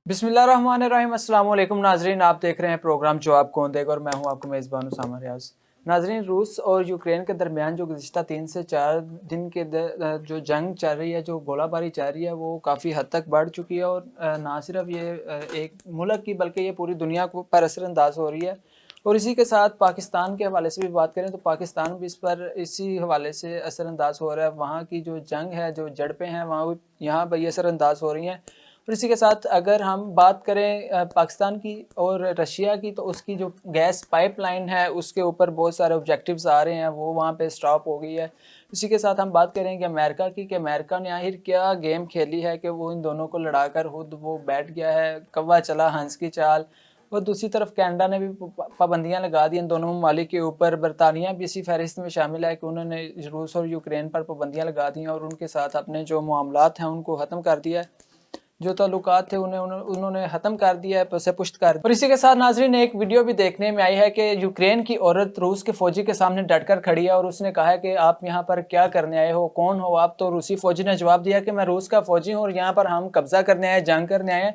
बिस्मिल्लाहिर्रहमानिर्रहीम। अस्सलाम वालेकुम नाजरीन, आप देख रहे हैं प्रोग्राम जो आप कौन देगा और मैं हूं आपको मेज़बान उसामा रियाज। नाजरीन, रूस और यूक्रेन के दरमियान जो गुज़िश्ता 3 से 4 दिन के जो जंग चल रही है, जो गोलाबारी चल रही है, वो काफ़ी हद तक बढ़ चुकी है और ना सिर्फ ये एक मुल्क की बल्कि ये पूरी दुनिया को पर असरअंदाज हो रही है। और इसी के साथ पाकिस्तान के हवाले से भी बात करें तो पाकिस्तान भी इस पर इसी हवाले से असरअंदाज हो रहा है। वहाँ की जो जंग है, जो झड़पें हैं, वहाँ यहाँ पर ये असरअंदाज हो रही हैं। और इसी के साथ अगर हम बात करें पाकिस्तान की और रशिया की, तो उसकी जो गैस पाइपलाइन है उसके ऊपर बहुत सारे ऑब्जेक्टिव्स आ रहे हैं, वो वहाँ पे स्टॉप हो गई है। इसी के साथ हम बात करें कि अमेरिका की, कि अमेरिका ने आखिर क्या गेम खेली है कि वो इन दोनों को लड़ाकर खुद वो बैठ गया है, कौवा चला हंस की चाल। और दूसरी तरफ कनाडा ने भी पाबंदियां लगा दी इन दोनों ममालिक के ऊपर। बरतानिया भी इसी फहरिस्त में शामिल है कि उन्होंने रूस और यूक्रेन पर पाबंदियां लगा दी हैं और उनके साथ अपने जो मामलात हैं उनको ख़त्म कर दिया है, जो ताल्लुकात थे उन्होंने ख़त्म कर दिया है, उसे पुष्ट कर दिया। और इसी के साथ नाजरीन एक वीडियो भी देखने में आई है कि यूक्रेन की औरत रूस के फौजी के सामने डटकर खड़ी है और उसने कहा है कि आप यहाँ पर क्या करने आए हो, कौन हो आप। तो रूसी फौजी ने जवाब दिया कि मैं रूस का फौजी हूँ और यहाँ पर हम कब्जा करने आए, जंग करने आए।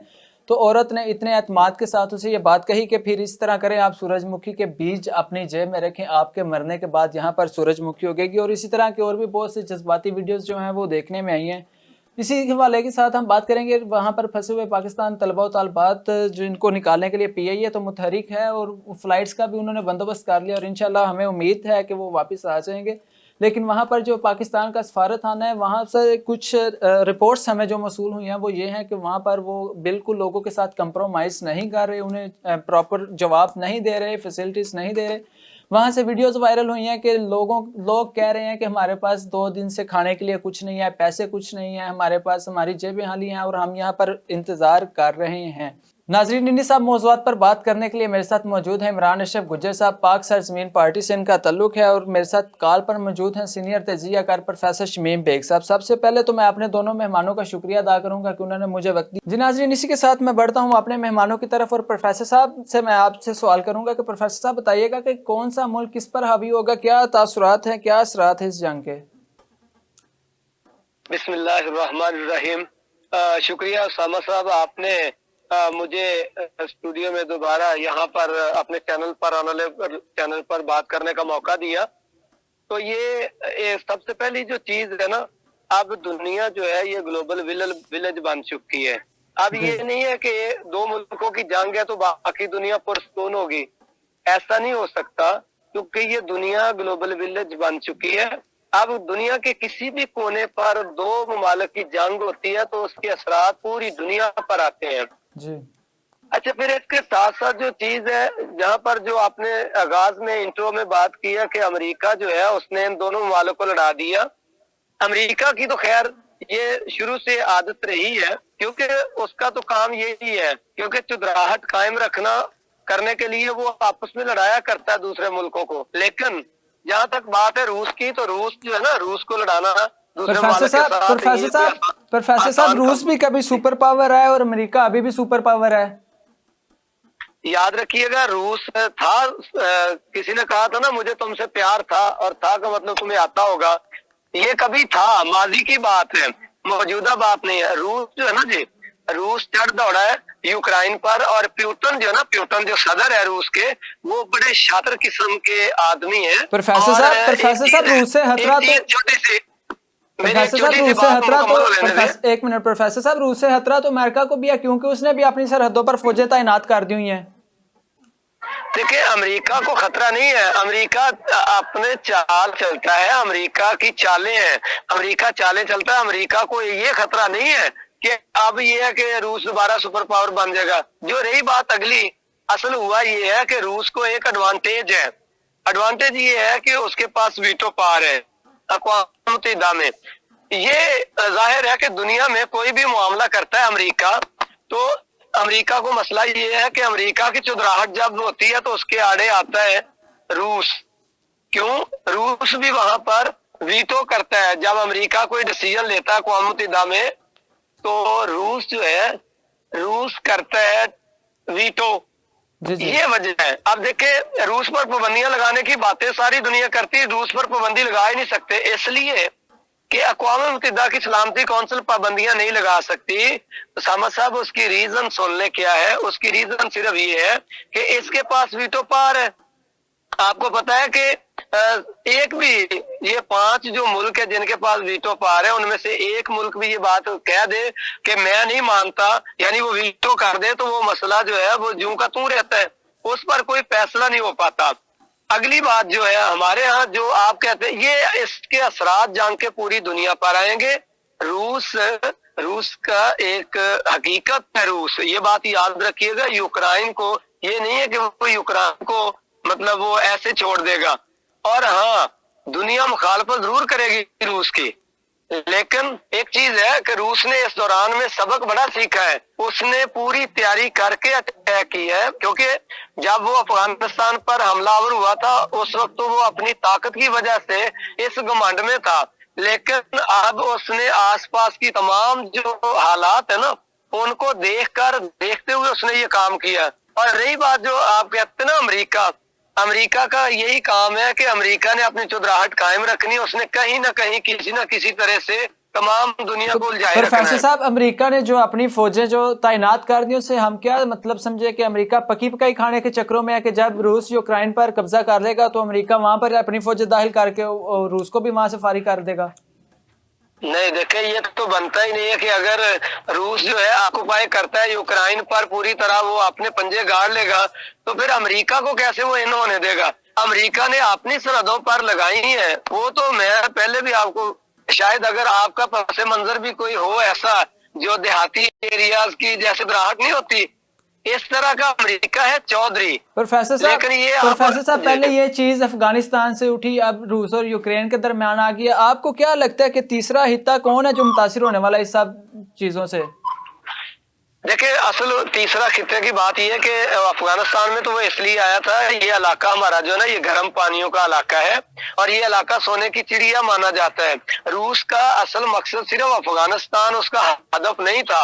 तो औरत ने इतने एतमाद के साथ उसे ये बात कही कि फिर इस तरह करें, आप सूरजमुखी के बीज अपनी जेब में रखें, आपके मरने के बाद यहाँ पर सूरजमुखी उगेगी। और इसी तरह के और भी बहुत से जज्बाती वीडियोज़ जो हैं वो देखने में आई हैं। इसी हवाले के साथ हम बात करेंगे वहाँ पर फंसे हुए पाकिस्तान तलबा तलबात जिनको निकालने के लिए पीआईए तो मुतहरिक है और फ्लाइट्स का भी उन्होंने बंदोबस्त कर लिया और इंशाल्लाह हमें उम्मीद है कि वो वापस आ जाएंगे। लेकिन वहाँ पर जो पाकिस्तान का सफारतखाना है, वहाँ से कुछ रिपोर्ट्स हमें जो मसूल हुई हैं वो ये हैं कि वहाँ पर वो बिल्कुल लोगों के साथ कंप्रोमाइज़ नहीं कर रहे, उन्हें प्रॉपर जवाब नहीं दे रहे, फैसिलिटीज़ नहीं दे रहे। वहाँ से वीडियोस वायरल हुई हैं कि लोग कह रहे हैं कि हमारे पास 2 दिन से खाने के लिए कुछ नहीं है, पैसे कुछ नहीं है हमारे पास, हमारी जेबें खाली हैं और हम यहाँ पर इंतज़ार कर रहे हैं। नाज़रीन, इन्हीं सब मौज़ूआत पर बात करने के लिए मेरे साथ मौजूद हैं इमरान अशरफ गुज्जर साहब। पाक सरजमीन पार्टी से इनका ताल्लुक है और मेरे साथ कॉल पर मौजूद हैं सीनियर तजियाकार प्रोफेसर शमीम बेग साहब। सबसे पहले तो मैं अपने दोनों मेहमानों का शुक्रिया अदा करूँगा कि उन्होंने मुझे वक्त दिया। जी नाज़रीन, इसी के साथ मैं बढ़ता हूँ अपने मेहमानों की तरफ और प्रोफेसर साहब से मैं आपसे सवाल करूँगा कि प्रोफेसर साहब बताइएगा कि कौन सा मुल्क किस पर हावी होगा, क्या तासुरात हैं, क्या असरात है इस जंग के। बिस्मिल्लाहिर्रहमानिर्रहीम। शुक्रिया उसामा साहब, आपने मुझे स्टूडियो में दोबारा यहाँ पर अपने चैनल पर बात करने का मौका दिया। तो ये सबसे पहली जो चीज है ना, अब दुनिया जो है ये ग्लोबल विलेज बन चुकी है। अब ये नहीं है कि 2 मुल्कों की जंग है तो बाकी दुनिया पुरसकून होगी, ऐसा नहीं हो सकता, क्योंकि ये दुनिया ग्लोबल विलेज बन चुकी है। अब दुनिया के किसी भी कोने पर 2 ममालिक की जंग होती है तो उसके असरात पूरी दुनिया पर आते हैं जी। अच्छा, फिर इसके साथ साथ जो चीज है, जहाँ पर जो आपने आगाज में इंट्रो में बात की है कि अमेरिका जो है उसने इन दोनों ममालिक को लड़ा दिया। अमेरिका की तो खैर ये शुरू से आदत रही है, क्योंकि उसका तो काम यही है, क्योंकि चुदराहट कायम रखना करने के लिए वो आपस में लड़ाया करता है दूसरे मुल्कों को। लेकिन जहाँ तक बात है रूस की, तो रूस जो है ना, रूस को लड़ाना दूसरे प्रोफेसर मुल्क के साहब साथ ये प्रोफेसर साहब, रूस भी कभी सुपर पावर है और अमेरिका अभी भी सुपर पावर है। याद रखिएगा, रूस था, किसी ने कहा था ना मुझे तुमसे प्यार था, और था का मतलब तुम्हें आता होगा, ये कभी था, माजी की बात है, मौजूदा बात नहीं है। रूस जो है ना जी, रूस चढ़ दौड़ा है यूक्रेन पर, और प्यूटन जो है ना, प्यूटन जो सदर है रूस के, वो बड़े शातिर किस्म के आदमी है। प्रोफेसर साहब रूस से खतरा तो छोटी सी प्रोफेसर साहब रूस से खतरा तो एक मिनट, प्रोफेसर साहब रूस से खतरा तो अमेरिका को भी है, क्योंकि उसने भी अपनी सरहदों पर फौजें तैनात कर दी हुई हैं। देखिए, अमेरिका को खतरा नहीं है, अमेरिका अपने चाल चलता है, अमेरिका की चालें हैं, अमेरिका चालें चलता है। अमेरिका को ये खतरा नहीं है कि अब ये है कि रूस दोबारा सुपर पावर बन जाएगा। जो रही बात अगली, असल हुआ ये है कि रूस को एक एडवांटेज है। एडवांटेज ये है कि उसके पास वीटो पावर है अक़वाम मुत्तहिदा में। ये जाहिर है कि दुनिया में कोई भी मामला करता है अमेरिका, तो अमेरिका को मसला ये है कि अमेरिका की चुदराहट जब होती है तो उसके आड़े आता है रूस। क्यों? रूस भी वहां पर वीटो करता है। जब अमेरिका कोई डिसीजन लेता है अक़वाम मुत्तहिदा में, तो रूस जो है, रूस करता है वीटो। ये वजह है। अब देखे, रूस पर पाबंदियां लगाने की बातें सारी दुनिया करती है, रूस पर पाबंदी लगा ही नहीं सकते, इसलिए कि अक़वाम मुत्तहिदा की सलामती कौंसिल पाबंदियां नहीं लगा सकती, तो सामद साहब उसकी रीजन सुन ले क्या है। उसकी रीजन सिर्फ ये है कि इसके पास वीटो पावर है। आपको पता है कि एक भी ये 5 जो मुल्क है जिनके पास वीटो पावर है, उनमें से एक मुल्क भी ये बात कह दे कि मैं नहीं मानता, यानी वो वीटो कर दे, तो वो मसला जो है वो यूं का तू रहता है, उस पर कोई फैसला नहीं हो पाता। अगली बात जो है हमारे यहाँ जो आप कहते हैं, ये इसके असरात जान के पूरी दुनिया पर आएंगे। रूस का एक हकीकत है, रूस, ये बात याद रखिएगा। यूक्रेन को ये नहीं है कि वो यूक्रेन को मतलब वो ऐसे छोड़ देगा। और हाँ, दुनिया मुखालफत जरूर करेगी रूस की, लेकिन एक चीज है कि रूस ने इस दौरान में सबक बड़ा सीखा है। उसने पूरी तैयारी करके अटैक की है, क्योंकि जब वो अफगानिस्तान पर हमलावर हुआ था उस वक्त तो वो अपनी ताकत की वजह से इस घमंड में था, लेकिन अब उसने आसपास की तमाम जो हालात है ना, उनको देखते हुए उसने ये काम किया। और रही बात जो आप कहते हैं ना, अमेरिका का यही काम है कि अमेरिका ने अपनी चुदराहट कायम रखनी, उसने कहीं ना कहीं किसी न किसी तरह से तमाम दुनिया को उलझाए रखना प्रोफेसर है। साहब, अमेरिका ने जो अपनी फौजें जो तैनात कर दी, उससे हम क्या मतलब समझे कि अमेरिका पकी पकाई खाने के चक्रों में है कि जब रूस यूक्रेन पर कब्जा कर लेगा तो अमेरिका वहां पर अपनी फौजें दाखिल करके रूस को भी वहां से फारिग कर देगा? नहीं, देखे, ये तो बनता ही नहीं है कि अगर रूस जो है ऑक्युपाई करता है यूक्रेन पर पूरी तरह, वो अपने पंजे गाड़ लेगा, तो फिर अमेरिका को कैसे वो इन होने देगा। अमेरिका ने अपनी सरहदों पर लगाई है, वो तो मैं पहले भी आपको, शायद अगर आपका पस मंजर भी कोई हो ऐसा जो देहाती एरियाज की जैसे दराहट नहीं होती, इस तरह का अमेरिका है चौधरी। प्रोफेसर साहब, पहले ये चीज अफगानिस्तान से उठी, अब रूस और यूक्रेन के दरमियान आ गई। आपको क्या लगता है कि तीसरा हिस्सा कौन है जो मुतासिर होने वाला इस सब चीजों से? देखिए, असल तीसरा खिते की बात यह है कि अफगानिस्तान में तो वो इसलिए आया था, ये इलाका हमारा जो है ना, ये गर्म पानियों का इलाका है और ये इलाका सोने की चिड़िया माना जाता है। रूस का असल मकसद सिर्फ अफगानिस्तान उसका हदफ नहीं था,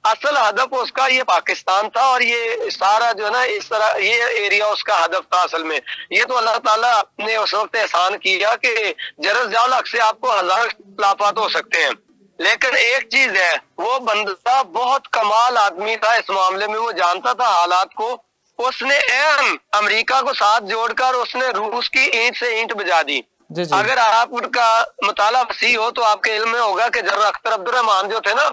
असल हदफ उसका ये पाकिस्तान था, और ये सारा जो है ना इस तरह ये एरिया उसका हदफ था। असल में ये तो अल्लाह ताला ने उस वक्त एहसान किया कि जरस जालक से आपको हजार लाफात हो सकते हैं, लेकिन एक चीज है, वो बंदा बहुत कमाल आदमी था इस मामले में, वो जानता था हालात को। उसने एन अमेरिका को साथ जोड़कर उसने रूस की ईंट से ईंट बजा दी। अगर आप उनका मुताला वसी हो तो आपके इल्म में होगा कि जनरल अख्तर अब्दुर्रहमान जो थे ना,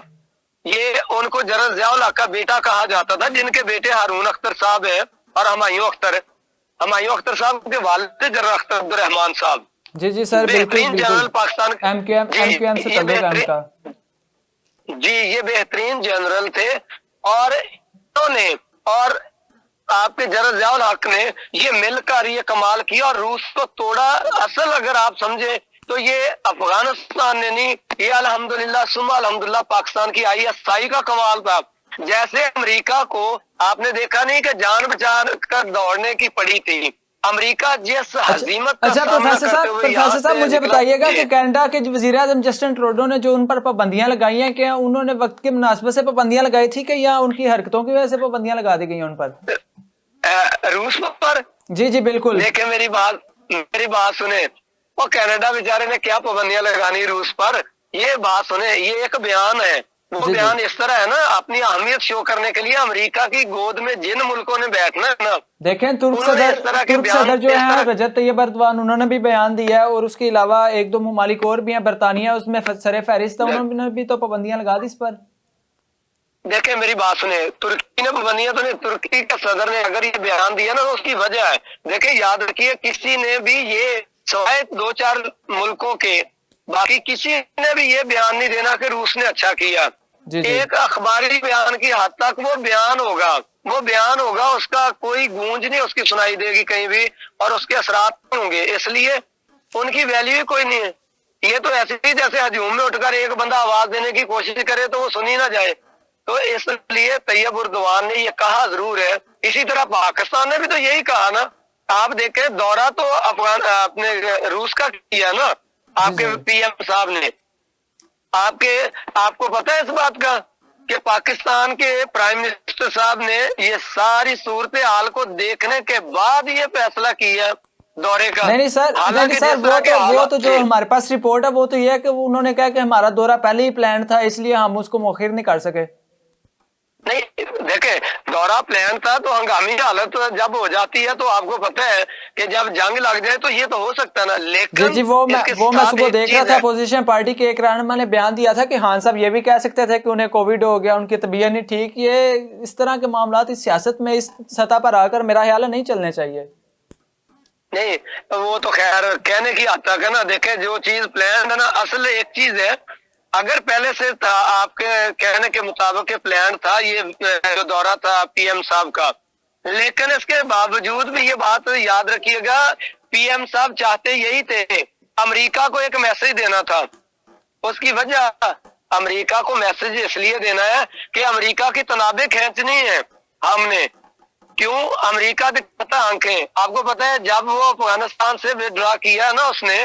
ये उनको जनरल ज़िया-उल हक का बेटा कहा जाता था, जिनके बेटे हारून अख्तर साहब है और हुमायूं अख्तर साहब के वालिद जनरल अख्तर अब्दुर्रहमान साहब। जी सर, बेहतरीन जनरल पाकिस्तान, एमक्यूएम से ताल्लुक है इनका। जी, ये बेहतरीन जनरल थे, और इन्होंने और आपके जनरल ज़िया-उल हक ने ये मिलकर ये कमाल किया और रूस को तोड़ा। असल अगर आप समझे तो ये अफगानिस्तान ने नहीं, ये अल्हम्दुलिल्लाह सुम्मा अल्हम्दुलिल्लाह पाकिस्तान की ISI का कमाल था। जैसे अमेरिका को आपने देखा नहीं कि जान बचा कर दौड़ने की पड़ी थी, अमेरिका जिस हजीमत का प्रोफेसर साहब मुझे बताइएगा कि कनाडा के वजीर आज़म जस्टिन ट्रूडो ने जो उन पर पाबंदियां लगाई हैं, क्या उन्होंने वक्त की मुनासबत से पाबंदियां लगाई थी कि या उनकी हरकतों की वजह से पाबंदियां लगा दी गई उन पर? रूस पर? जी बिल्कुल। देखिए, मेरी बात सुने, वो कनाडा बेचारे ने क्या पाबंदियां लगानी रूस पर, ये बात सुने। ये एक बयान है, वो बयान इस तरह है ना, अपनी अहमियत शो करने के लिए अमेरिका की गोद में जिन मुल्कों ने बैठना है ना, देखें तुर्क सदर जो है रजब तैयब एर्दोगान, उन्होंने भी बयान दिया है, और उसके अलावा 1-2 ममालिक और भी हैं, बरतानिया उसमें सरे फहरिस्त है, उन्होंने भी तो पाबंदियां लगा दी इस पर। देखें, मेरी बात सुने, तुर्की ने पाबंदियां तो नहीं, तुर्की का सदर ने अगर ये बयान दिया ना तो उसकी वजह है। देखें, याद रखिए, किसी ने भी ये सिवाय 2-4 मुल्कों के, बाकी किसी ने भी ये बयान नहीं देना कि रूस ने अच्छा किया। एक अखबारी बयान की हद तक वो बयान होगा, उसका कोई गूंज नहीं उसकी सुनाई देगी कहीं भी, और उसके असरात नहीं होंगे, इसलिए उनकी वैल्यू ही कोई नहीं है। ये तो ऐसे ही जैसे हजूम में उठकर एक बंदा आवाज देने की कोशिश करे तो वो सुनी ना जाए, तो इसलिए तैयब एर्दोगान ने ये कहा जरूर है। इसी तरह पाकिस्तान ने भी तो यही कहा ना। आप देखें, दौरा तो अपने रूस का किया ना आपके PM साहब ने। आपको पता है इस बात का कि पाकिस्तान के प्राइम मिनिस्टर साहब ने ये सारी सूरत हाल को देखने के बाद ये फैसला किया दौरे का। नहीं सर, नहीं हालांकि सर, जिस तरह के वो हालात तो जो हमारे पास रिपोर्ट है वो तो ये है कि उन्होंने कहा कि हमारा दौरा पहले ही प्लान था, इसलिए हम उसको मुअख्खर नहीं कर सके। नहीं, देखे, दौरा प्लान था तो हंगामी हालत जब हो जाती है तो आपको पता है कि जब जंग लग जाए तो ये तो हो सकता है ना, जी लेकिन जी, वो मैं साथ सुबह एक देख रहा चीज था, है। अपोजिशन पार्टी के एक रहनुमा ने बयान दिया था कि खान साहब ये भी कह सकते थे कि उन्हें कोविड हो गया, उनकी तबीयत नहीं ठीक। ये इस तरह के मामलात इस सियासत में इस सतह पर आकर मेरा ख्याल है नहीं चलने चाहिए। नहीं, वो तो खैर कहने की हद तक है ना। देखे, जो चीज प्लान है ना, असल एक चीज है, अगर पहले से था आपके कहने के मुताबिक प्लान था ये जो दौरा था पीएम साहब का, लेकिन इसके बावजूद भी ये बात याद रखिएगा, पीएम साहब चाहते यही थे, अमेरिका को एक मैसेज देना था। उसकी वजह, अमेरिका को मैसेज इसलिए देना है कि अमेरिका की तनाबे खींचनी है हमने। क्यों? अमेरिका दिखाता आंखें। आपको पता है जब वो अफगानिस्तान से विड्रॉ किया ना उसने,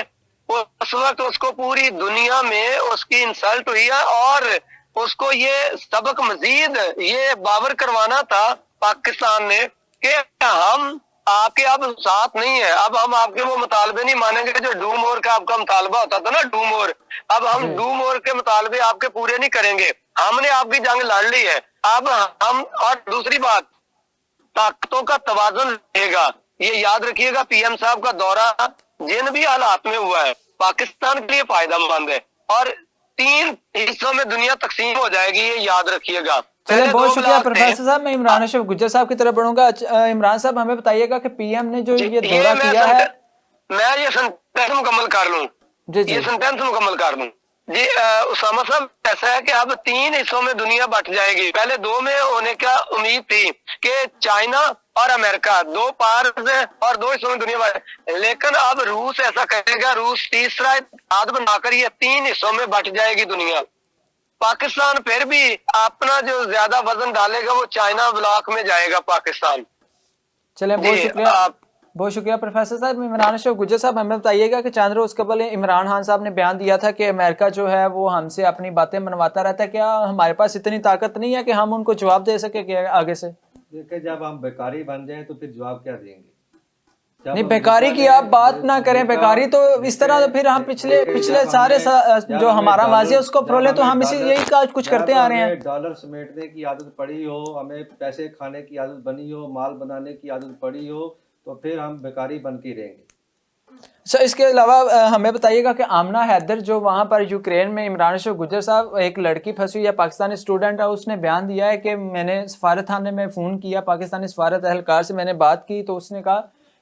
उस वक्त उसको पूरी दुनिया में उसकी इंसल्ट हुई है, और उसको ये सबक मजीद ये बावर करवाना था पाकिस्तान ने कि हम आपके अब साथ नहीं है, अब हम आपके वो मुतालबे नहीं मानेंगे जो डू मोर का आपका मुतालबा होता था ना, डू मोर। अब हम जी डू मोर के मुतालबे आपके पूरे नहीं करेंगे, हमने आपकी जंग लड़ ली है अब हम। और दूसरी बात, ताकतों का तवाजुन रहेगा। ये याद रखिएगा, पीएम साहब का दौरा जिन भी हालात में हुआ है पाकिस्तान के लिए फायदेमंद है, और 3 हिस्सों में दुनिया तकसीम हो जाएगी, ये याद रखिएगा। चलिए, पहले बहुत 2 शुक्रिया ब्लॉक थे। प्रोफेसर साहब। मैं इमरान अशरफ गुज्जर साहब की तरफ बढ़ूंगा। इमरान साहब, हमें बताइएगा कि पीएम ने जो ये दौरा किया है। मैं ये सेंटेंस मुकम्मल कर लूं, जी जी ये सेंटेंस मुकम्मल कर लूं जी। उसामा साहब, ऐसा है कि अब 3 हिस्सों में दुनिया बट जाएगी। पहले 2 में होने का उम्मीद थी कि चाइना और अमेरिका 2 पार्ट है और 2 हिस्सों में दुनिया बट, लेकिन अब रूस ऐसा करेगा, रूस तीसरा हाथ बनाकर ये 3 हिस्सों में बट जाएगी दुनिया। पाकिस्तान फिर भी अपना जो ज्यादा वजन डालेगा वो चाइना ब्लॉक में जाएगा पाकिस्तान। चलिए, बहुत जी, शुक्रिया, बहुत शुक्रिया प्रोफेसर साहब। इमरान अशरफ गुज्जर साहब, हमें बताइएगा कि चंद रोज कबल इमरान खान साहब ने बयान दिया था कि अमेरिका जो है वो हमसे अपनी बातें मनवाता रहता है। क्या हमारे पास इतनी ताकत नहीं है कि हम उनको जवाब दे सके कि आगे से? देखिए, जब हम बेकारी बन जाए तो फिर जवाब क्या देंगे? नहीं, बेकारी की आप बात ना करें। बेकारी तो इस तरह तो फिर हम पिछले सारे जो हमारा माजी है उसको फ्रोले तो हम इसी यही कुछ करते आ रहे हैं। डॉलर समेटने की आदत पड़ी हो, हमें पैसे खाने की आदत बनी हो, माल बनाने की आदत पड़ी हो, तो फिर हम बेकारी बन के रहेंगे। सर, इसके अलावा हमें बताइएगा कि आमना हैदर जो वहाँ पर यूक्रेन में, इमरान अशरफ गुज्जर साहब, एक लड़की फंसी हुई है, पाकिस्तानी स्टूडेंट है, उसने बयान दिया है कि मैंने सफारत खाने में फ़ोन किया, पाकिस्तानी सफारत एहलकार से मैंने बात की, तो उसने कहा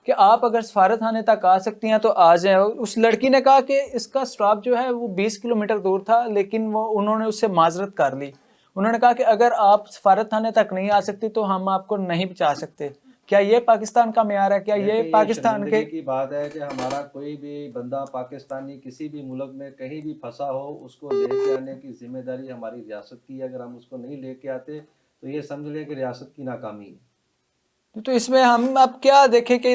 कि आप अगर सफारत खाने तक आ सकती हैं तो आ जाएं। उस लड़की ने कहा कि इसका स्टॉप जो है वो 20 किलोमीटर दूर था, लेकिन वो उन्होंने उससे माजरत कर ली। उन्होंने कहा कि अगर आप सफारत खाने तक नहीं आ सकती तो हम आपको नहीं बचा सकते। क्या ये पाकिस्तान का मेयार है? क्या ये पाकिस्तान के की बात है कि हमारा कोई भी बंदा पाकिस्तानी किसी भी मुल्क में कहीं भी फंसा हो, उसको लेके आने की जिम्मेदारी हमारी रियासत की है। अगर हम उसको नहीं लेके आते तो ये समझ लें कि रियासत की नाकामी है। तो इसमें हम अब क्या देखें कि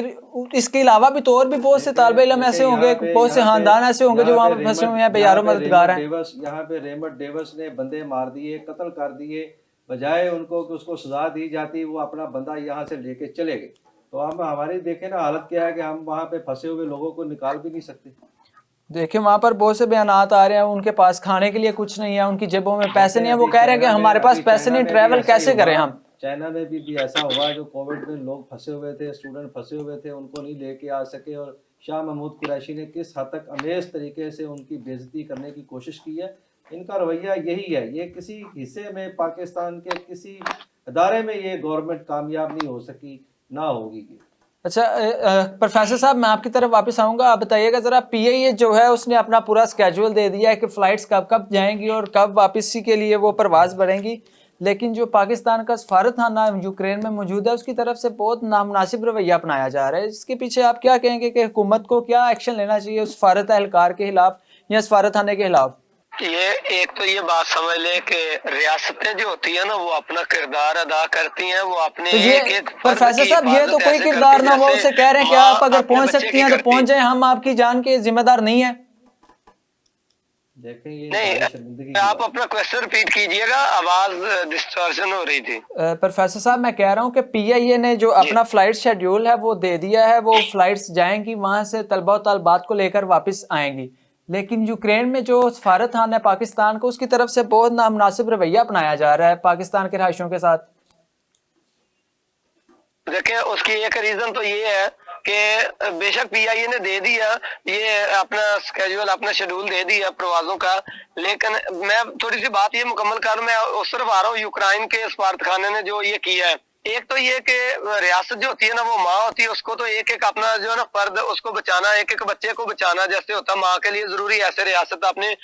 इसके अलावा भी तो और भी बहुत से तालिबे इल्म ऐसे होंगे, बहुत से खानदान ऐसे होंगे जो वहाँ पे फंसे हुए हैं, बेयारो मददगार हैं। यहाँ पे रेमट डेविस ने बंदे मार दिए, कत्ल कर दिए, बजाय उनको कि उसको सजा दी जाती, वो अपना बंदा यहाँ से लेके चले गए। तो हम हमारी देखें ना हालत क्या है कि हम वहाँ पे फंसे हुए लोगों को निकाल भी नहीं सकते। देखिए, वहाँ पर बहुत से बयानात आ रहे हैं, उनके पास खाने के लिए कुछ नहीं है, उनकी जेबों में पैसे नहीं है, वो कह रहे हैं कि हमारे पास पैसे नहीं, ट्रैवल कैसे करें हम। चाइना में भी ऐसा हुआ, जो कोविड में लोग फंसे हुए थे, स्टूडेंट फंसे हुए थे, उनको नहीं लेके आ सके, और शाह महमूद कुरैशी ने किस हद तक अमेज तरीके से उनकी बेइज्जती करने की कोशिश की है। इनका रवैया यही है। ये किसी हिस्से में पाकिस्तान के किसी अदारे में ये गवर्नमेंट कामयाब नहीं हो सकी, ना होगी। अच्छा, प्रोफेसर साहब, मैं आपकी तरफ वापस आऊँगा। आप बताइएगा ज़रा, पीआईए जो है उसने अपना पूरा स्केड्यूल दे दिया है कि फ़्लाइट्स कब कब जाएंगी और कब वापसी के लिए वो परवाज़ बढ़ेंगी, लेकिन जो पाकिस्तान का सफारत खाना यूक्रेन में मौजूद है उसकी तरफ से बहुत नामुनासिब रवैया अपनाया जा रहा है। इसके पीछे आप क्या कहेंगे कि हुकूमत को क्या एक्शन लेना चाहिए उस सफारत एहलकार के खिलाफ या सफारत खाने के खिलाफ? ये एक तो ये बात समझ ले कि रियासतें जो होती है ना वो अपना किरदार अदा करती हैं, वो अपने तो ये एक प्रोफेसर साहब, ये तो कोई किरदार ना हो, उसे कह रहे हैं कि आप अगर पहुंच सकती हैं तो पहुंच जाए, हम आपकी जान के जिम्मेदार नहीं है। देखें ये नहीं, इंतहाई शर्मिंदगी की आप बात अपना क्वेश्चन रिपीट कीजिएगा, आवाज डिस्टॉर्शन हो रही थी। प्रोफेसर साहब मैं कह रहा हूँ कि पीआईए ने जो जी। अपना फ्लाइट शेड्यूल है वो दे दिया है, वो फ्लाइट्स जाएंगी वहां से तलबा और तलबात को लेकर वापस आएंगी, लेकिन यूक्रेन में जो सफारत खाना है पाकिस्तान को, उसकी तरफ से बहुत नामुनासिब रवैया अपनाया जा रहा है पाकिस्तान के रहायशियों के साथ। देखिए उसकी एक रीजन तो ये है कि बेशक पीआईए ने दे दिया ये अपना स्केड्यूल, अपना शेड्यूल दे दिया प्रवासों का, लेकिन मैं थोड़ी सी बात ये मुकम्मल कर, मैं उस तरफ आ रहा हूँ। यूक्रेन के सफारतखाने ने जो ये किया है, एक तो ये कि रियासत जो होती है ना, वो माँ होती है, उसको तो एक एक अपना जो है ना फर्द, उसको बचाना, एक एक बच्चे को बचाना जैसे होता है माँ के लिए जरूरी है, ऐसे रियासत अपने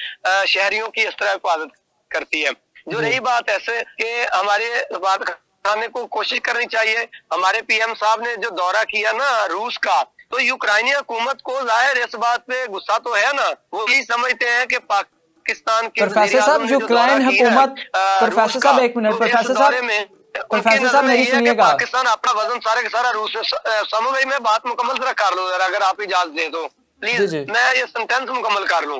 शहरियों की इस तरह हिफाजत करती है। जो रही बात ऐसे कि हमारे सफारतखाने को कोशिश करनी चाहिए, हमारे पीएम साहब ने जो दौरा किया ना रूस का, तो यूक्राइनी हुकूमत को जाहिर इस बात पे गुस्सा तो है ना, वो यही समझते हैं कि पाकिस्तान के प्रोफेसर साहब यूक्रेन हुकूमत, प्रोफेसर साहब एक मिनट, प्रोफेसर साहब प्रोफेसर साहब मेरी सुनिएगा। पाकिस्तान अपना वजन सारे का सारा रूस से समझ भाई, मैं बात मुकम्मल जरा कर लूं जरा, अगर आप इजाजत दें तो प्लीज मैं ये सेंटेंस मुकम्मल कर लूं।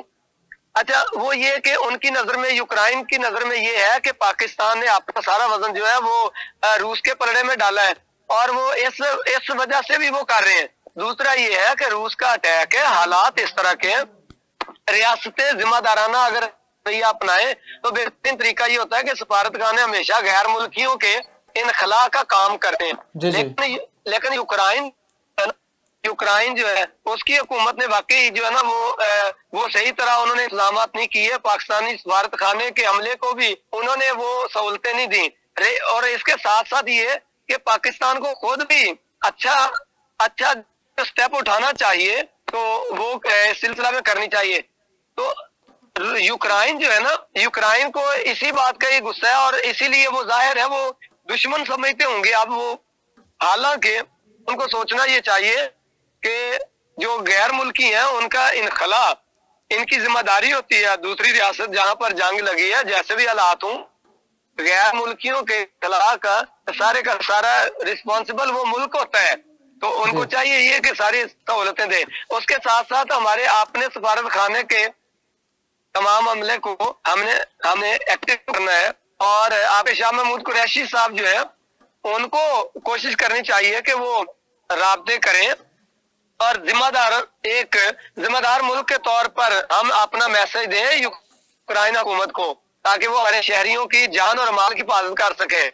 अच्छा, वो ये कि उनकी नजर में, यूक्रेन की नजर में ये है कि पाकिस्तान ने अपना सारा वजन जो है वो रूस के पलड़े में डाला है, और वो इस वजह से भी वो कर रहे हैं। दूसरा ये है कि रूस का अटैक है, हालात इस तरह के, रियासतें जिम्मेदाराना अगर रवैया अपनाए तो बेहतरीन तरीका ये होता है कि सफारतखाने हमेशा गैर मुल्कियों के इनखला का काम करते हैं। लेकिन यूक्रेन जो है उसकी हुकूमत ने वाकई जो है ना वो सही तरह उन्होंने इंतजाम नहीं किए, पाकिस्तानी सफारत खाने के हमले को भी उन्होंने वो सहूलतें नहीं दी। और इसके साथ साथ ये कि पाकिस्तान को खुद भी अच्छा स्टेप उठाना चाहिए, तो वो सिलसिला में करनी चाहिए। तो यूक्रेन जो है ना, यूक्रेन को इसी बात का ही गुस्सा है, और इसीलिए वो जाहिर है वो दुश्मन समझते होंगे अब वो। हालांकि उनको सोचना ये चाहिए कि जो गैर मुल्की हैं उनका इनखला इनकी जिम्मेदारी होती है। दूसरी रियासत जहां पर जंग लगी है, जैसे भी हालात हों, गैर मुल्कियों के खिलाफ का सारा रिस्पॉन्सिबल वो मुल्क होता है, तो उनको चाहिए ये कि सारी सहूलतें दे। उसके साथ साथ हमारे अपने सफारत खाने के तमाम अमले को हमने एक्टिव करना है, और आपके शाह महमूद कुरैशी साहब जो है उनको कोशिश करनी चाहिए कि वो राब्ते करें, और जिम्मेदार मुल्क के तौर पर हम अपना मैसेज दें यूक्रेन हुकूमत को, ताकि वो हमारे शहरियों की जान और माल की हिफाजत कर सके।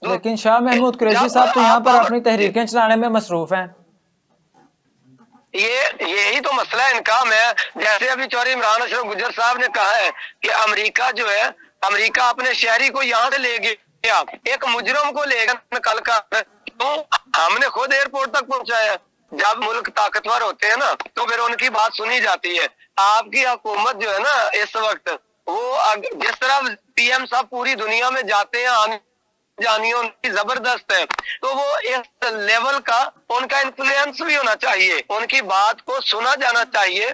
लेकिन शाह महमूद कुरैशी साहब तो यहाँ पर अपनी तहरीकें चलाने में मसरूफ हैं। यही तो मसला है इनका। मैं जैसे अभी चौधरी इमरान अशरफ गुज्जर साहब ने कहा है कि अमेरिका जो है, अमेरिका अपने शहरी को यहाँ से ले गया, एक मुजरम को लेकर निकल कर, तो हमने खुद एयरपोर्ट तक पहुंचाया। जब मुल्क ताकतवर होते हैं ना तो फिर उनकी बात सुनी जाती है। आपकी हुकूमत जो है ना इस वक्त, वो जिस तरह पीएम साहब पूरी दुनिया में जाते हैं, जानिए उनकी जबरदस्त है, तो वो इस लेवल का उनका इन्फ्लुएंस भी होना चाहिए, उनकी बात को सुना जाना चाहिए,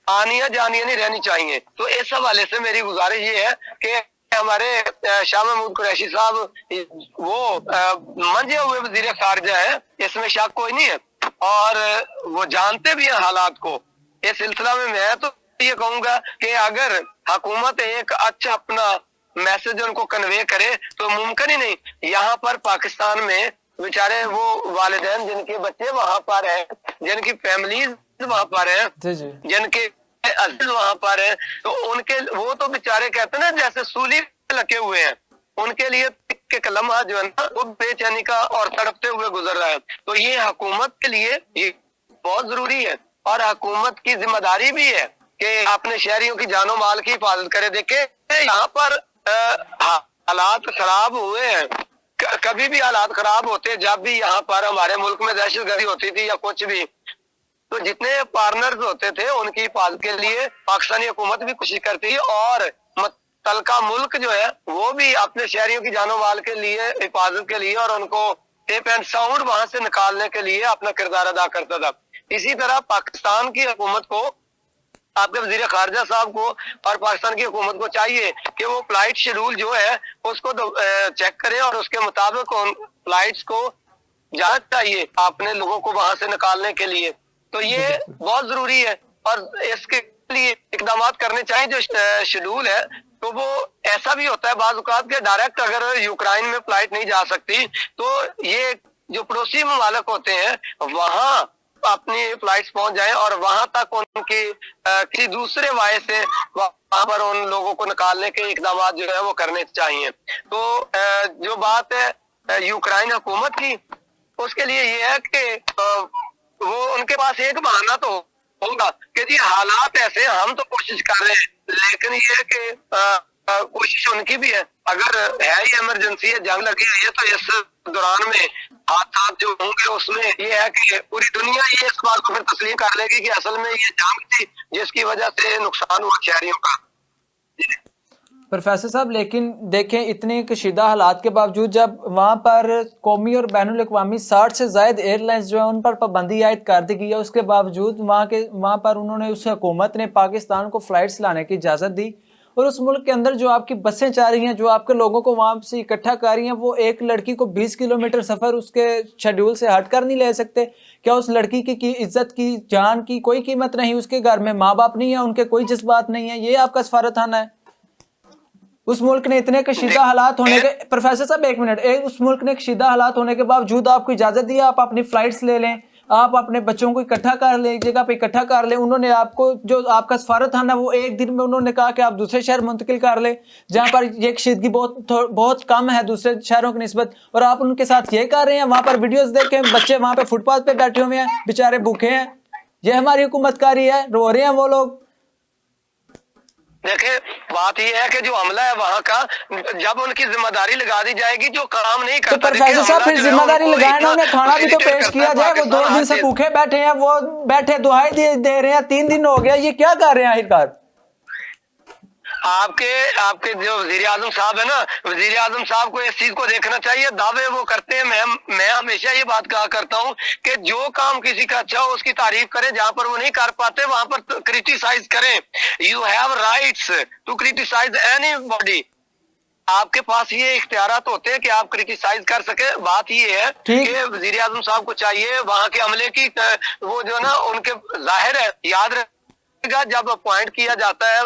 आनिया जानिए नहीं रहनी चाहिए। तो इस हवाले से मेरी गुजारिश ये है कि हमारे शाह महमूद कुरैशी साहब वो मंजे हुए वजीर खारजा है, इसमें शक कोई नहीं है, और वो जानते भी हैं हालात को। इस सिलसिला में मैं तो ये कहूंगा कि अगर हुकूमत एक अच्छा अपना मैसेज उनको कन्वे करे तो मुमकिन ही नहीं, यहाँ पर पाकिस्तान में बेचारे वो वालिदैन जिनके बच्चे वहां पर हैं, जिनकी फैमिलीज वहां पर हैं, जिनके अजीज वहां पर हैं, तो उनके वो तो बेचारे कहते हैं ना जैसे सूली लगे हुए हैं, उनके लिए के कलम जो है ना वो बेचैनी का और तड़पते हुए गुजर रहा है। तो ये हुकूमत के लिए ये बहुत जरूरी है, और हुकूमत की जिम्मेदारी भी है कि अपने शहरियों की जानो माल की हिफाजत करे। देखे यहाँ पर हालात खराब हुए हैं, कभी भी हालात खराब होते, जब भी यहाँ पर हमारे मुल्क में दहशतगर्दी होती थी या कुछ भी, तो जितने पार्टनर्स होते थे उनकी हिफाजत के लिए पाकिस्तानी हुकूमत भी कोशिश करती है, और मुतलका मुल्क जो है वो भी अपने शहरियों की जानो माल के लिए, हिफाजत के लिए, और उनको सेफ एंड साउंड वहां से निकालने के लिए अपना किरदार अदा करता था। इसी तरह पाकिस्तान की हुकूमत को, आपके वजीर खारजा साहब को और पाकिस्तान की हुकूमत को चाहिए कि वो फ्लाइट शेड्यूल जो है उसको चेक करे, और उसके मुताबिक उन फ्लाइट्स को जाना चाहिए अपने लोगों को वहां से निकालने के लिए। तो ये बहुत जरूरी है, और इसके लिए इकदाम करने चाहिए। जो शेड्यूल है तो वो ऐसा भी होता है बाज़ औक़ात के डायरेक्ट अगर यूक्रेन में फ्लाइट नहीं जा सकती तो ये जो पड़ोसी ममालिक होते हैं वहां अपनी फ्लाइट्स पहुंच जाए और वहां तक उनकी किसी दूसरे वाय से वहां पर उन लोगों को निकालने के इकदाम जो है वो करने चाहिए। तो जो बात है यूक्रेन हुकूमत की, उसके लिए ये है कि वो उनके पास एक बहाना तो होगा कि जी हालात ऐसे, हम तो कोशिश कर रहे हैं, लेकिन ये कि कोशिश उनकी भी है। अगर है ही इमरजेंसी है, जंग लगी हुई है, तो इस दौरान में हादसा जो होंगे उसमें ये है कि पूरी दुनिया ये इस बात को फिर तस्लीम कर लेगी कि असल में ये जंग थी जिसकी वजह से नुकसान हुआ शहरियों का। प्रोफेसर साहब, लेकिन देखें इतने कशीदा हालात के बावजूद जब वहाँ पर कौमी और बैनुल अक़वामी 60 से ज़ायद एयरलाइंस जो है उन पर पाबंदी आयद कर दी गई है, उसके बावजूद वहाँ पर उन्होंने, उस हुकूमत ने पाकिस्तान को फ़्लाइट्स लाने की इजाज़त दी और उस मुल्क के अंदर जो आपकी बसें जा रही हैं, जो आपके लोगों को वहाँ से इकट्ठा कर रही हैं, वो एक लड़की को 20 किलोमीटर सफ़र उसके शेड्यूल से हट कर नहीं ले सकते? क्या उस लड़की की इज्जत की, जान की कोई कीमत नहीं? उसके घर में माँ बाप नहीं है, उनके कोई जज्बात नहीं है? ये आपका सफारतखाना है? उस मुल्क ने इतने कशीदा हालात होने के, प्रोफेसर साहब एक मिनट, उस मुल्क ने कशीदा हालात होने के बावजूद आपको इजाजत दी आप अपनी फ्लाइट्स ले लें, आप अपने बच्चों को इकट्ठा कर लें, एक जगह पे इकट्ठा कर लें। उन्होंने आपको, जो आपका सफारतखाना, वो एक दिन में उन्होंने कहा कि आप दूसरे शहर मुंतकिल कर लें जहाँ पर ये कशीदगी बहुत कम है दूसरे शहरों की निस्बत, और आप उनके साथ ये कर रहे हैं। वहाँ पर वीडियोस देखें, बच्चे वहाँ पे फुटपाथ पे बैठे हुए हैं, बेचारे भूखे हैं। ये हमारी हुकूमतकारी है, रो रहे हैं वो लोग। देखिए बात यह है कि जो हमला है वहां का, जब उनकी जिम्मेदारी लगा दी जाएगी, जो काम नहीं करता, तो प्रोफेसर साहब फिर जिम्मेदारी लगाए ना, उन्हें खाना भी तो पेश किया जाए। वो 2 दिन से भूखे बैठे हैं, वो बैठे दुआई दे रहे हैं, 3 दिन हो गया, ये क्या कर रहे हैं आखिरकार? आपके जो वजीर आजम साहब है ना, वजीर आजम साहब को इस चीज को देखना चाहिए। दावे वो करते हैं, मैं हमेशा ये बात कहा करता हूँ कि जो काम किसी का अच्छा हो उसकी तारीफ करें, जहां पर वो नहीं कर पाते वहां पर क्रिटिसाइज करें। You have rights to criticise anybody. आपके पास ये इख्तियारात होते हैं कि आप क्रिटिसाइज कर सके। बात ये है कि वजीर आजम साहब को चाहिए वहां के अमले की वो जो ना उनके, जाहिर है याद रहे जब अपॉइंट किया जाता है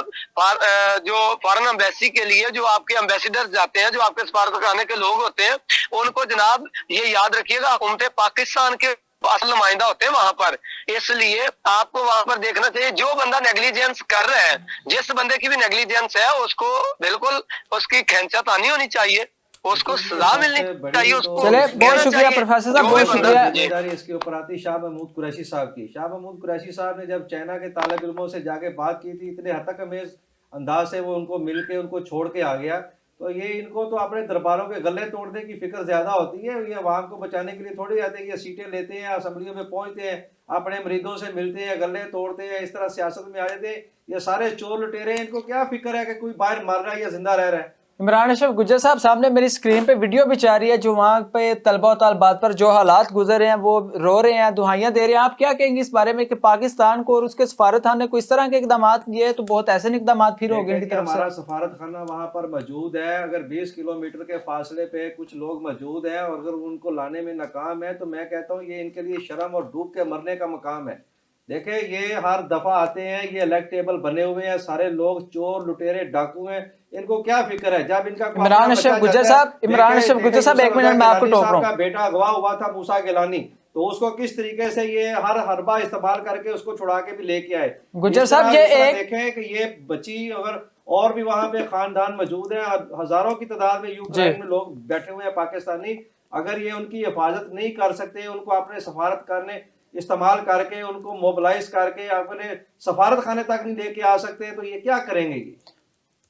जो फॉरेन एम्बेसी के लिए, जो आपके एम्बेसडर जाते हैं, जो आपके सफारतखाने के लोग होते हैं, उनको जनाब ये याद रखिएगा हुकूमत पाकिस्तान के असल नुमाइंदा होते हैं वहां पर। इसलिए आपको वहां पर देखना चाहिए, जो बंदा नेग्लिजेंस कर रहा है, जिस बंदे की भी नेग्लिजेंस है, उसको बिल्कुल उसकी खैंचातानी होनी चाहिए, उसको सजा मिलनी चाहिए। उसको चले, बहुत शुक्रिया प्रोफेसर साहब, बहुत शुक्रिया। जिम्मेदारी इसके ऊपर आती शाह महमूद कुरैशी साहब की। शाह महमूद कुरैशी साहब ने जब चाइना के तालिब इल्मों से जाके बात की थी, इतने हद तक अमेज अंदाज से वो उनको मिल के उनको छोड़ के आ गया। तो ये इनको तो अपने दरबारों के गले तोड़ने की फिक्र ज्यादा होती है। ये अवाम को बचाने के लिए थोड़ी आते हैं कि सीटें लेते हैं, असम्बलियों में पहुंचते हैं, अपने मरीदों से मिलते हैं, गले तोड़ते हैं, इस तरह सियासत में आ जाते हैं। ये सारे चोर लुटेरे, इनको क्या फिक्र है कि कोई बाहर मर रहा है या जिंदा रह रहा है। इमरान अशरफ गुज्जर साहब, सामने मेरी स्क्रीन पे वीडियो भी जा रही है, जो वहाँ पे तलबा और तालिबात पर जो हालात गुजर रहे हैं, वो रो रहे हैं, दुहाइयाँ दे रहे हैं। आप क्या कहेंगे इस बारे में कि पाकिस्तान को और उसके सफारतखाने को इस तरह के इकदाम ये तो बहुत ऐसे इकदाम फिर हो गए? हमारा सफारतखाना वहाँ पर मौजूद है, अगर 20 किलोमीटर के फासले पे कुछ लोग मौजूद हैं और अगर उनको लाने में नाकाम है, तो मैं कहता हूँ ये इनके लिए शर्म और डूब के मरने का मकाम है। देखे, ये हर दफा आते हैं, ये इलेक्टेबल बने हुए हैं, सारे लोग चोर लुटेरे डाकू हैं, इनको क्या फिक्र है? जब इनका इमरान अशरफ गुज्जर साहब, इमरान अशरफ गुज्जर साहब, एक मिनट मैं आपको टोक रहा हूं। बेटा अगवा हुआ था मूसा गिलानी, तो उसको किस तरीके से ये हर हरबा इस्तेमाल करके उसको छुड़ा के भी लेके आए। गुज्जर साहब, ये एक देखें कि ये बच्ची, अगर और भी वहां पे खानदान मौजूद है, हजारों की तादाद में यूक्रेन में लोग बैठे हुए हैं पाकिस्तानी, अगर ये उनकी हिफाजत नहीं कर सकते, उनको अपने सफारत करने इस्तेमाल करके, उनको मोबिलाइज करके अपने सफारत खाने तक नहीं लेके आ सकते, तो ये क्या करेंगे?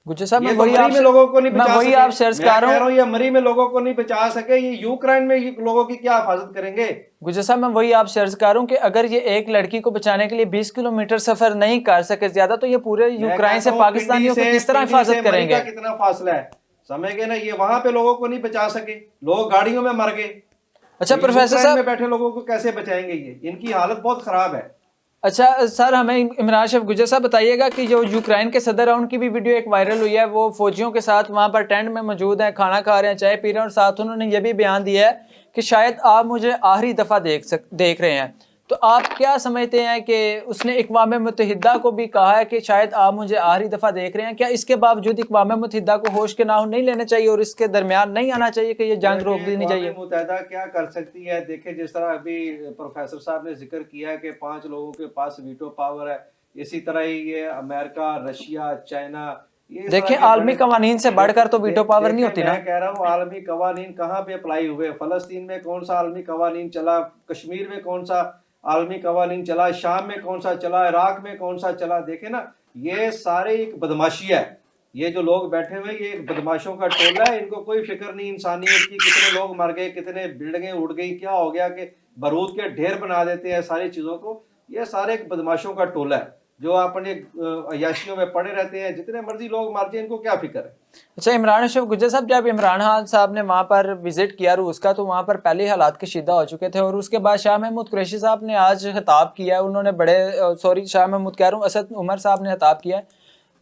गुज्जर साहब, मैं वही आप लोगों को नहीं बचा वही आप शेयर कर रहा हूं, ये मरी में लोगों को नहीं बचा सके, ये यूक्रेन में लोगों की क्या हिफाजत करेंगे? गुज्जर साहब, मैं वही आप शेयर कर रहा हूं कि अगर ये एक लड़की को बचाने के लिए 20 किलोमीटर सफर नहीं कर सके ज्यादा, तो ये पूरे यूक्रेन से पाकिस्तानियों को किस तरह हिफाजत करेंगे? कितना फासला है, समझ गए ना? ये वहां पे लोगों को नहीं बचा सके, लोग गाड़ियों में मर गए। अच्छा प्रोफेसर साहब, में बैठे लोगों को कैसे बचाएंगे? ये इनकी हालत बहुत खराब है। अच्छा सर, हमें इमरान अशरफ गुज्जर साहब बताइएगा कि जो यूक्रेन के सदर है, उनकी भी वीडियो एक वायरल हुई है, वो फौजियों के साथ वहाँ पर टेंट में मौजूद हैं, खाना खा रहे हैं, चाय पी रहे हैं, और साथ उन्होंने ये भी बयान दिया है कि शायद आप मुझे आखिरी दफ़ा देख रहे हैं। तो आप क्या समझते हैं कि उसने इक़वाम मुत्तहिदा को भी कहा है कि शायद आप मुझे आखिरी दफ़ा देख रहे हैं, क्या इसके बावजूद इक़वाम मुत्तहिदा को होश के नाहू नहीं लेने चाहिए और इसके दरमियान नहीं आना चाहिए कि ये जंग रोक देनी चाहिए? मुत्तहिदा क्या कर सकती है? देखिए, जिस तरह अभी प्रोफेसर साहब ने जिक्र किया है कि 5 लोगों के पास वीटो पावर है, इसी तरह ही ये अमेरिका, रशिया, चाइना, देखिए आलमी कवानीन से बढ़कर तो वीटो पावर नहीं होती ना। मैं कह रहा हूँ आलमी कवानीन कहाँ पे अप्लाई हुए? फलस्तीन में कौन सा आलमी कवानीन चला? कश्मीर में कौन सा आलमी कवानीन चला? शाम में कौन सा चला? इराक में कौन सा चला? देखे ना, ये सारे एक बदमाशी है। ये जो लोग बैठे हुए ये एक बदमाशों का टोला है। इनको कोई फिक्र नहीं इंसानियत की, कितने लोग मर गए, कितने बिल्डिंगें उड़ गई, क्या हो गया कि बारूद के ढेर बना देते हैं सारी चीजों को। ये सारे एक बदमाशों का टोला है जो अपने अयाशियों में पड़े रहते हैं। जितने मर्जी लोग मर जाए, इनको क्या फिक्र है? अच्छा, इमरान अशरफ गुज्जर साहब, जब इमरान खान साहब ने वहाँ पर विजिट किया रूस का, तो वहाँ पर पहले हालात कशीदा हो चुके थे और उसके बाद शाह महमूद कुरैशी साहब ने आज खिताब किया है। उन्होंने शाह महमूद कह रहा हूँ, असद उमर साहब ने खिताब किया है,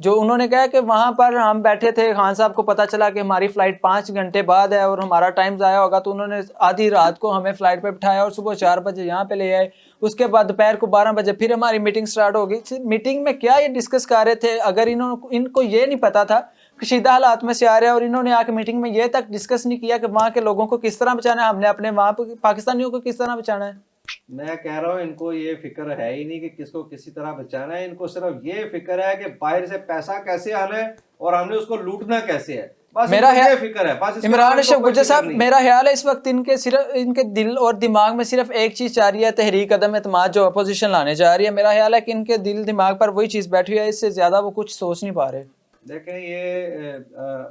जो उन्होंने कहा कि वहाँ पर हम बैठे थे, खान साहब को पता चला कि हमारी फ़्लाइट 5 घंटे बाद है और हमारा टाइम ज़ाया होगा, तो उन्होंने आधी रात को हमें फ़्लाइट पे बिठाया और सुबह 4 बजे यहाँ पे ले आए। उसके बाद दोपहर को 12 बजे फिर हमारी मीटिंग स्टार्ट हो गई। मीटिंग में क्या ये डिस्कस कर रहे थे? अगर इनको ये नहीं पता था कशीदा हालात में से आ रहे हैं और इन्होंने आके मीटिंग में ये तक डिस्कस नहीं किया कि वहाँ के लोगों को किस तरह बचाना है, हमने अपने वहाँ पाकिस्तानियों को किस तरह बचाना है। मैं कह रहा हूँ इनको ये फिक्र है ही नहीं कि किसको किसी तरह बचाना है। इनको सिर्फ ये फिक्र है कि बाहर से पैसा कैसे आना है और हमने उसको लूटना कैसे है। बस मेरा ये फिक्र है। बस इमरान अशरफ गुज्जर साहब, मेरा ख्याल है इस वक्त इनके दिल और दिमाग में सिर्फ एक चीज जा रही है, तहरीक अदम एतमाद जो अपोजिशन लाने जा रही है। मेरा ख्याल है कि इनके दिल दिमाग पर वही चीज बैठी हुई है, इससे ज्यादा वो कुछ सोच नहीं पा रहे। देखें, ये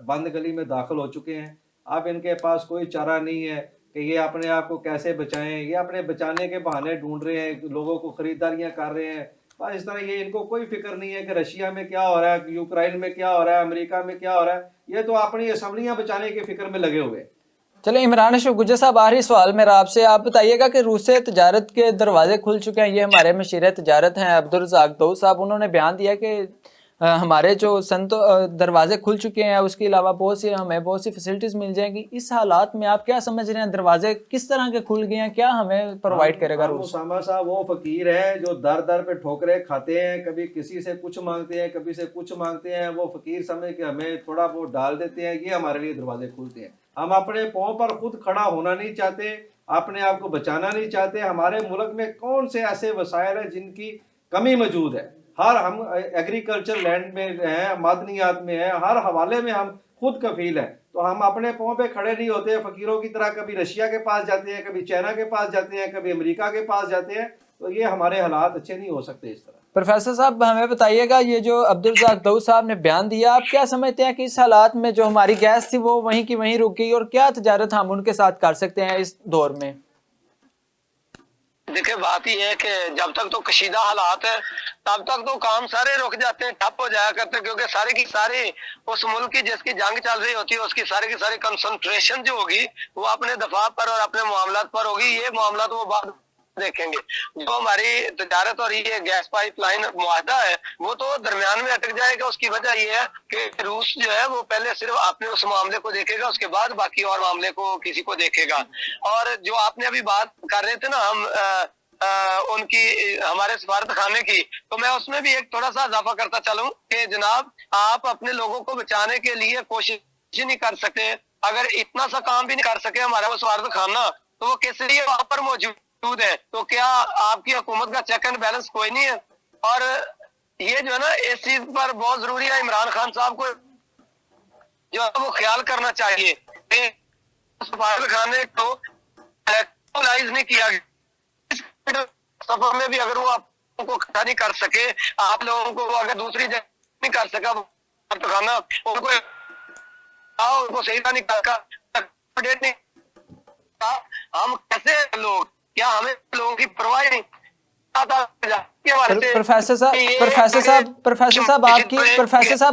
बंद गली में दाखिल हो चुके हैं। अब इनके पास कोई चारा नहीं है कि ये अपने आप को कैसे बचाएं। ये अपने बचाने के बहाने ढूंढ रहे हैं, लोगों को खरीदारियां कर रहे हैं। बस इस तरह। ये इनको कोई फिक्र नहीं है कि रशिया में क्या हो रहा है, यूक्रेन में क्या हो रहा है, अमेरिका में क्या हो रहा है। ये तो अपनी असम्बलियां बचाने के फिक्र में लगे हुए। चलो इमरान अशरफ गुज्जर साहब, आखिरी सवाल मेरा आपसे, आप बताइएगा कि रूस से तजारत के दरवाजे खुल चुके हैं। ये हमारे मशीर तजारत हैं अब्दुल रज़ाक दऊद साहब, उन्होंने बयान दिया कि हमारे जो दरवाजे खुल चुके हैं, उसके अलावा हमें बहुत सी फैसिलिटीज़ मिल जाएंगी। इस हालात में आप क्या समझ रहे हैं, दरवाजे किस तरह के खुल गए हैं, क्या हमें प्रोवाइड करेगा रूस? उसामा साहब वो फकीर है जो दर दर पे ठोकरे खाते हैं, कभी किसी से कुछ मांगते हैं, कभी से कुछ मांगते हैं। वो फकीर समझ के हमें थोड़ा बहुत डाल देते हैं, ये हमारे लिए दरवाजे खुलते हैं। हम अपने पाँव पर खुद खड़ा होना नहीं चाहते, अपने आप को बचाना नहीं चाहते। हमारे मुल्क में कौन से ऐसे वसाइल हैं जिनकी कमी मौजूद है? हम एग्रीकल्चर लैंड में हैं, मादनियात में हैं, हर हवाले में हम खुद कफील हैं। तो हम अपने पाँव पे खड़े नहीं होते फकीरों की तरह। कभी रशिया के पास जाते हैं, कभी चाइना के पास जाते हैं, कभी अमेरिका के पास जाते हैं। तो ये हमारे हालात अच्छे नहीं हो सकते इस तरह। प्रोफेसर साहब, हमें बताइएगा, ये जो अब्दुल रज़ाक दऊद साहब ने बयान दिया, आप क्या समझते हैं कि इस हालात में जो हमारी गैस थी वो वहीं की वहीं रुक गई, और क्या तजारत हम उनके साथ कर सकते हैं इस दौर में? देखिए, बात यह है कि जब तक तो कशीदा हालात है तब तक तो काम सारे रुक जाते हैं, ठप हो जाया करते हैं, क्योंकि सारे की सारे उस मुल्क की जिसकी जंग चल रही होती है उसकी सारे की सारी कंसंट्रेशन जो होगी वो अपने दफा पर और अपने मामलात पर होगी। ये मामला तो वो बाद देखेंगे। जो हमारी तजारत और ये गैस पाइपलाइन मुआहदा है वो तो दरमियान में अटक जाएगा। उसकी वजह ये है कि रूस जो है वो पहले सिर्फ अपने उस मामले को देखेगा, उसके बाद बाकी और मामले को किसी को देखेगा। और जो आपने अभी बात कर रहे थे ना, हम उनकी हमारे सफारत खाने की, तो मैं उसमें भी एक थोड़ा सा इजाफा करता चलूं कि जनाब, आप अपने लोगों को बचाने के लिए कोशिश नहीं कर सकते। अगर इतना सा काम भी नहीं कर सके हमारा वो सफारत खाना, तो वो किस लिए वहां पर मौजूद है? तो क्या आपकी हुकूमत का चेक एंड बैलेंस कोई नहीं है? और ये जो है ना, इस चीज पर बहुत जरूरी है इमरान खान साहब को जो है वो ख्याल करना चाहिए कि सफारत खाने को इलेक्ट्रोलाइज नहीं किया गया। सफर में भी अगर वो आपको खड़ा नहीं कर सके, आप लोगों को अगर दूसरी जगह नहीं कर सका तो खाना उनको सही नहीं कर, हम कैसे लोग, क्या हमें लोगों की परवाह नहीं? प्रोफेसर साहब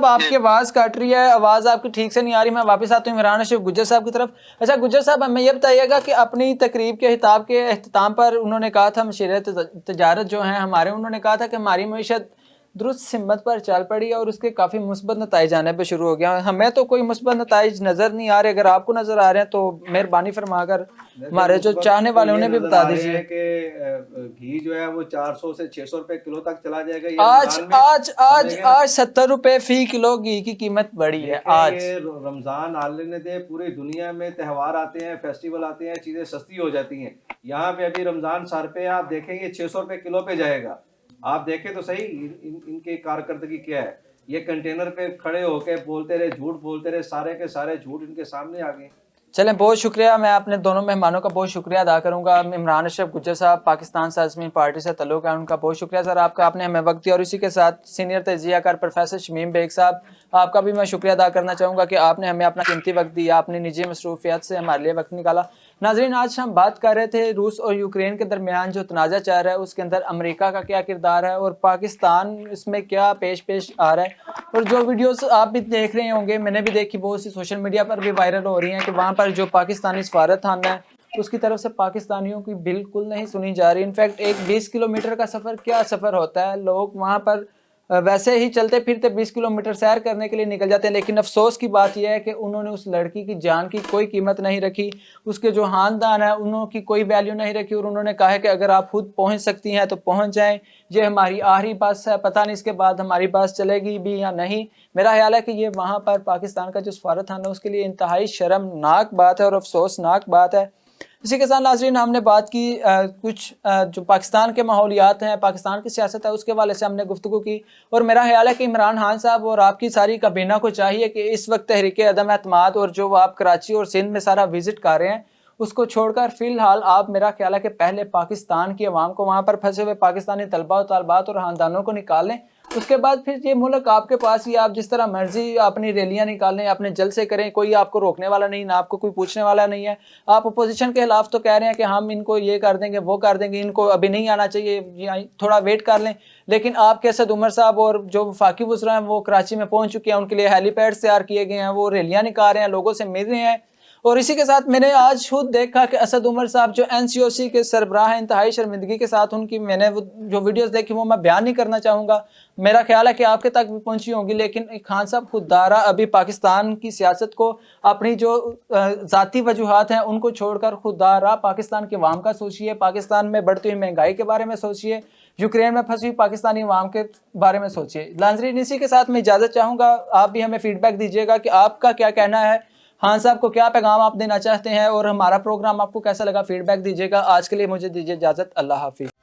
आपकी आवाज कट रही है, आवाज आपकी ठीक से नहीं आ रही। मैं वापस आता हूँ इमरान अशरफ गुज्जर साहब की तरफ। अच्छा गुज्जर साहब, हमें ये बताइएगा कि अपनी तकरीब के खिताब के अख्ताम पर उन्होंने कहा था, मशीर तजारत जो हैं हमारे, उन्होंने कहा था कि हमारी मईशत दुरुस्त हिम्मत पर चल पड़ी है और उसके काफ़ी मुस्बत नताइज आने पे शुरू हो गया। हमें तो कोई मुस्बत नताइज नज़र नहीं आ रहे, अगर आपको नज़र आ रहे हैं तो मेहरबानी फरमाकर हमारे जो चाहने वाले उन्हें भी बता दीजिए कि घी जो है वो 400 से 600 रुपए किलो तक चला जाएगा। ये आज रमजान में आज आज हमें आज 70 रुपए फी किलो घी की कीमत बढ़ी है। देखें, आज ये रमजान आने दे, पूरी दुनिया में त्यौहार आते हैं, फेस्टिवल आते हैं, चीजें सस्ती हो जाती हैं। यहाँ पे अभी रमजान सर पे आप देखेंगे 600 रुपए किलो पे जाएगा। आप देखें तो सही इनकी कारकर्दगी क्या है। ये कंटेनर पे खड़े होके बोलते रहे, झूठ बोलते रहे, सारे के सारे झूठ इनके सामने आ गए। चलें, बहुत शुक्रिया। मैं अपने दोनों मेहमानों का बहुत शुक्रिया अदा करूंगा। इमरान अशरफ गुज्जर साहब पाकिस्तान साज़मीन पार्टी से तल्लुक़ है, उनका बहुत शुक्रिया सर आपका, आपने हमें वक्त दिया। और इसी के साथ सीनियर तजियाकार प्रोफेसर शमीम बेग साहब, आपका भी मैं शुक्रिया अदा करना चाहूँगा कि आपने हमें अपना कीमती वक्त दिया, अपनी निजी मसरूफियत से हमारे लिए वक्त निकाला। नाज़रीन, आज हम बात कर रहे थे रूस और यूक्रेन के दरमियान जो तनाज़ा चल रहा है उसके अंदर अमेरिका का क्या किरदार है और पाकिस्तान इसमें क्या पेश आ रहा है। और जो वीडियोस आप भी देख रहे होंगे, मैंने भी देखी, बहुत सी सोशल मीडिया पर भी वायरल हो रही हैं कि वहाँ पर जो पाकिस्तानी सफारत खाना है उसकी तरफ से पाकिस्तानियों की बिल्कुल नहीं सुनी जा रही। इनफैक्ट एक 20 किलोमीटर का सफ़र क्या सफ़र होता है, लोग वहाँ पर वैसे ही चलते फिरते 20 किलोमीटर सैर करने के लिए निकल जाते हैं। लेकिन अफसोस की बात यह है कि उन्होंने उस लड़की की जान की कोई कीमत नहीं रखी, उसके जो खानदान है उनकी कोई वैल्यू नहीं रखी और उन्होंने कहा है कि अगर आप खुद पहुंच सकती हैं तो पहुंच जाएं, ये हमारी आखिरी बस है, पता नहीं इसके बाद हमारी बस चलेगी भी या नहीं। मेरा ख्याल है कि ये वहाँ पर पाकिस्तान का जो सफारत खाना है उसके लिए इंतहाई शर्मनाक बात है और अफसोसनाक बात है। इसी के साथ नाज़रीन, हमने बात की कुछ जो पाकिस्तान के माहौलियात हैं, पाकिस्तान की सियासत है, उसके वाले से हमने गुफ्तगू की। और मेरा ख्याल है कि इमरान खान साहब और आपकी सारी काबीना को चाहिए कि इस वक्त तहरीक अदम एतमाद और जो आप कराची और सिंध में सारा विजिट कर रहे हैं उसको छोड़कर फ़िलहाल आप, मेरा ख्याल है कि पहले पाकिस्तान की आवाम को, वहाँ पर फंसे हुए पाकिस्तानी तलबा और तालबात और ख़ानदानों को निकाल लें। उसके बाद फिर ये मुल्क आपके पास ही, आप जिस तरह मर्जी अपनी रैलियां निकालें, अपने जलसे करें, कोई आपको रोकने वाला नहीं, ना आपको कोई पूछने वाला नहीं है। आप अपोजिशन के खिलाफ तो कह रहे हैं कि हम इनको ये कर देंगे, वो कर देंगे, इनको अभी नहीं आना चाहिए, थोड़ा वेट कर लें। लेकिन आपके असद उमर साहब और जो वफाकी वज़रा हैं वो कराची में पहुँच चुके हैं, उनके लिए हेलीपैड तैयार किए गए हैं, वो रैलियाँ निकाल रहे हैं, लोगों से मिल रहे हैं। और इसी के साथ मैंने आज खुद देखा कि असद उमर साहब जो NCOC के सरबराह हैं, इंतहाई शर्मिंदगी के साथ उनकी मैंने जो वीडियोस देखी वो मैं बयान नहीं करना चाहूँगा, मेरा ख्याल है कि आपके तक भी पहुंची होंगी। लेकिन खान साहब खुददारा अभी पाकिस्तान की सियासत को, अपनी जो ज़ाती वजूहात हैं उनको छोड़कर खुददारा पाकिस्तान के अवाम का सोचिए, पाकिस्तान में बढ़ती हुई महंगाई के बारे में सोचिए, यूक्रेन में फंसी हुई पाकिस्तानी अवाम के बारे में सोचिए। नाज़रीन, इसी के साथ मैं इजाज़त चाहूँगा, आप भी हमें फीडबैक दीजिएगा कि आपका क्या कहना है, खान साहब को क्या पैगाम आप देना चाहते हैं और हमारा प्रोग्राम आपको कैसा लगा, फीडबैक दीजिएगा। आज के लिए मुझे दीजिए इजाज़त, अल्लाह हाफिज़।